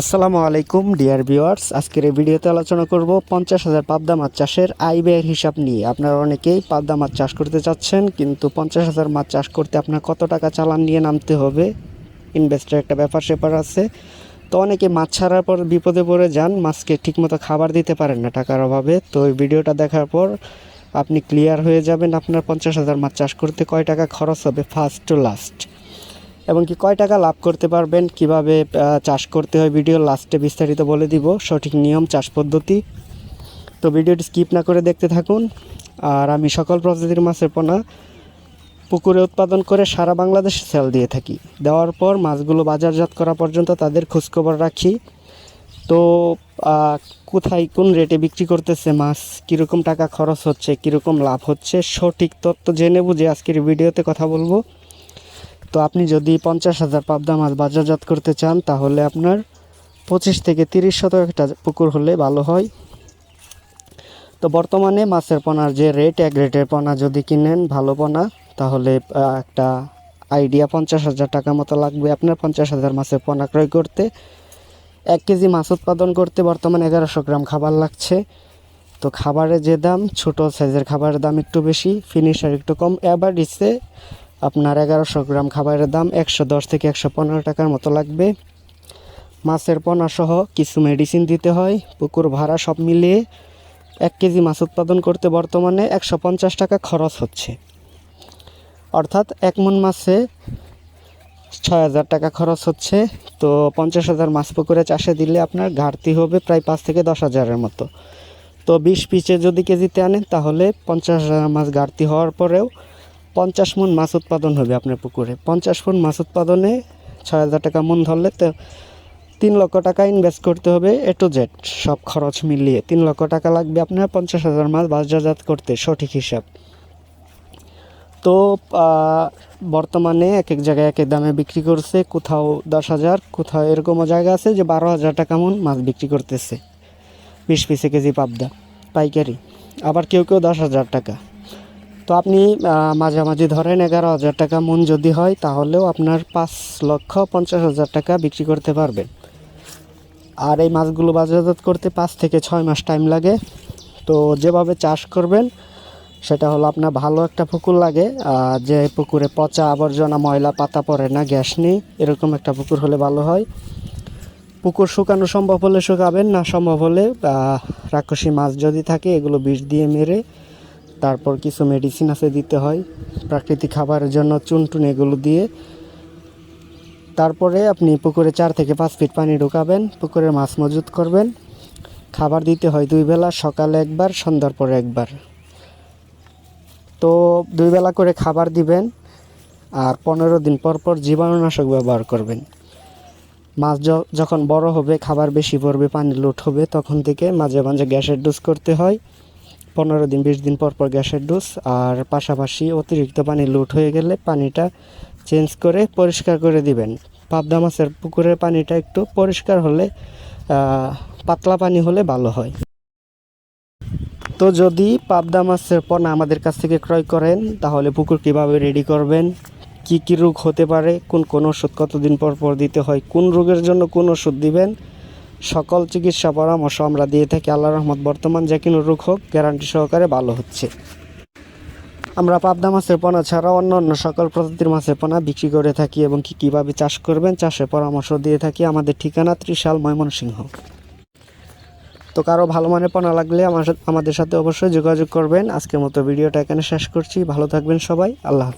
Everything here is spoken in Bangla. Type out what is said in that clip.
আসসালামু আলাইকুম ডিয়ার ভিউয়ার্স, আজকের এই ভিডিওতে আলোচনা করব 50,000 পাবদা মাছ চাষের আয় ব্যয়ের হিসাব নিয়ে। আপনারা অনেকেই পাবদা মাছ চাষ করতে চাচ্ছেন, কিন্তু 50,000 মাছ চাষ করতে আপনার কত টাকা চালান নিয়ে নামতে হবে, ইনভেস্টের একটা ব্যাপার স্যাপার আছে। তো অনেকে মাছ ছাড়ার পর বিপদে পড়ে যান, মাছকে ঠিকমতো খাবার দিতে পারেন না টাকার অভাবে। তো এই ভিডিওটা দেখার পর আপনি ক্লিয়ার হয়ে যাবেন আপনার 50,000 মাছ চাষ করতে কয় টাকা খরচ হবে ফার্স্ট টু লাস্ট, এবং কি কয় টাকা লাভ করতে পারবেন, কিভাবে চাষ করতে হয় ভিডিও লাস্টে বিস্তারিত বলে দিব, সঠিক নিয়ম চাষ পদ্ধতি। তো ভিডিওটি স্কিপ না করে দেখতে থাকুন। আর আমি সকল প্রজাতির মাছের পোনা পুকুরে উৎপাদন করে সারা বাংলাদেশে সেল দিয়ে থাকি। দেওয়ার পর মাছগুলো বাজারজাত করা পর্যন্ত তাদের খোঁজখবর রাখি। তো কোথায় কোন রেটে বিক্রি করতেছে মাছ, কীরকম টাকা খরচ হচ্ছে, কীরকম লাভ হচ্ছে, সঠিক তথ্য জেনে বুঝে আজকের ভিডিওতে কথা বলবো। তো আপনি যদি 50,000 পাবদা মাছ বাজারজাত করতে চান, তাহলে আপনার 25 থেকে 30 শতক একটা পুকুর হলে ভালো হয়। তো বর্তমানে মাছের পোনার যে রেট, এক রেটের পোনা যদি কিনেন ভালো পোনা, তাহলে একটা আইডিয়া 50,000 টাকা মতো লাগবে আপনার 50,000 মাছের পোনা ক্রয় করতে। 1 কেজি মাছ উৎপাদন করতে বর্তমানে 1100 গ্রাম খাবার লাগছে। তো খাবারের যে দাম, ছোটো সাইজের খাবারের দাম একটু বেশি, ফিনিশার একটু কম। অ্যাভারেজে আপনার 1100 গ্রাম খাবারের দাম 110 থেকে 115 টাকার মতো লাগবে। মাছের পোনা সহ কিছু মেডিসিন দিতে হয়, পুকুর ভাড়া সব মিলিয়ে 1 কেজি মাছ উৎপাদন করতে বর্তমানে 150 টাকা খরচ হচ্ছে। অর্থাৎ 1 মণ মাছে 6,000 টাকা খরচ হচ্ছে। তো 50,000 মাছ পুকুরে চাষে দিলে আপনার ঘাটতি হবে প্রায় 5 থেকে 10,000-এর মতো। তো 20 পিসে যদি কেজিতে আনেন, তাহলে 50,000 মাছ ঘাটতি হওয়ার পরেও 50 মণ মাছ উৎপাদন হবে আপনার পুকুরে। 50 মণ মাছ উৎপাদনে 6,000 টাকা মণ ধরলে তো 3 লক্ষ টাকা ইনভেস্ট করতে হবে, এ টু জেড সব খরচ মিলিয়ে 3 লক্ষ টাকা লাগবে আপনার 50,000 মাছ বাজারজাত করতে, সঠিক হিসাব। তো বর্তমানে এক এক জায়গায় এক এক দামে বিক্রি করছে, কোথাও 10,000, কোথাও এরকমও জায়গা আছে যে 12,000 টাকা মণ মাছ বিক্রি করতেছে 20 পিসে কেজি পাবদা পাইকারি, আবার কেউ কেউ 10,000 টাকা। তো আপনি মাঝামাঝি ধরেন 11,000 টাকা মণ যদি হয়, তাহলেও আপনার 5,50,000 টাকা বিক্রি করতে পারবেন। আর এই মাছগুলো বাজারজাত করতে 5 থেকে 6 মাস টাইম লাগে। তো যেভাবে চাষ করবেন সেটা হলো, আপনার ভালো একটা পুকুর লাগে, যে পুকুরে পচা আবর্জনা ময়লা পাতা পড়ে না, গ্যাস নেই, এরকম একটা পুকুর হলে ভালো হয়। পুকুর শুকানো সম্ভব হলে শুকাবেন, না সম্ভব হলে রাক্ষসী মাছ যদি থাকে এগুলো বিষ দিয়ে মেরে, তারপর কিছু মেডিসিন আছে দিতে হয়, প্রাকৃতিক খাবারের জন্য চুন টুন এগুলো দিয়ে। তারপরে আপনি পুকুরে 4 থেকে 5 ফিট পানি ঢুকাবেন, পুকুরে মাছ মজুত করবেন। খাবার দিতে হয় 2 বেলা, সকালে একবার, সন্ধ্যার পরে একবার। তো 2 বেলা করে খাবার দিবেন, আর 15 দিন পর পর জীবাণুনাশক ব্যবহার করবেন। মাছ যখন বড় হবে, খাবার বেশি পড়বে, পানি লোড হবে, তখন থেকে মাঝে মাঝে গ্যাসের ডোজ করতে হয়। 15 দিন 20 দিন পর পর গ্যাসের ডোজ। আর পাশাপাশি অতিরিক্ত পানি লোড হয়ে গেলে পানিটা চেঞ্জ করে পরিষ্কার করে দিবেন। পাবদা মাছের পুকুরের পানিটা একটু পরিষ্কার হলে, পাতলা পানি হলে ভালো হয়। তো যদি পাবদা মাছের পোনা আমাদের কাছ থেকে ক্রয় করেন, তাহলে পুকুর কীভাবে রেডি করবেন, কি কি রোগ হতে পারে, কোন ওষুধ কতদিন পর পর দিতে হয়, কোন রোগের জন্য কোন ওষুধ দিবেন, সকল চিকিৎসা পরামর্শ আমরা দিয়ে থাকি। আল্লাহর রহমত বর্তমান যে কোনো রোগ হোক গ্যারান্টি সহকারে ভালো হচ্ছে। আমরা পাবদা মাছের পোনা ছাড়াও অন্য সকল প্রজাতির মাছের পোনা বিক্রি করে থাকি, এবং কীভাবে চাষ করবেন চাষের পরামর্শ দিয়ে থাকি। আমাদের ঠিকানা ত্রিশাল, ময়মনসিংহ। তো কারো ভালো মানের পোনা লাগলে আমাদের সাথে অবশ্যই যোগাযোগ করবেন। আজকের মতো ভিডিওটা এখানে শেষ করছি। ভালো থাকবেন সবাই, আল্লাহ হাফেজ।